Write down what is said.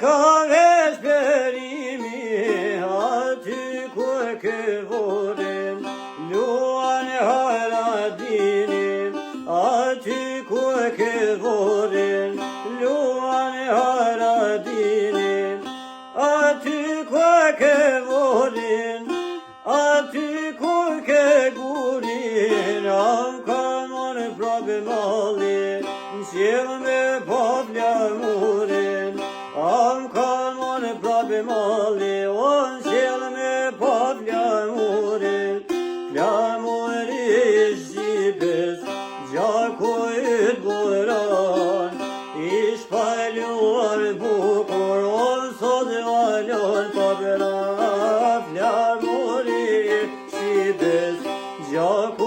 ka veshperimi, aty ku këvorin, luan Haradinin, aty ku këvorin, luan Haradinin, aty ku këvorin, aty ku këgurin, am kamon prabe mali, sjell me pa flamurin, am kamon prabe mali, on sjell me pa flamurin, flamuri Shqipës, gjako yt buran, ish paluar bukur, on sot valon pa bëra, flamuri Shqipës, gjako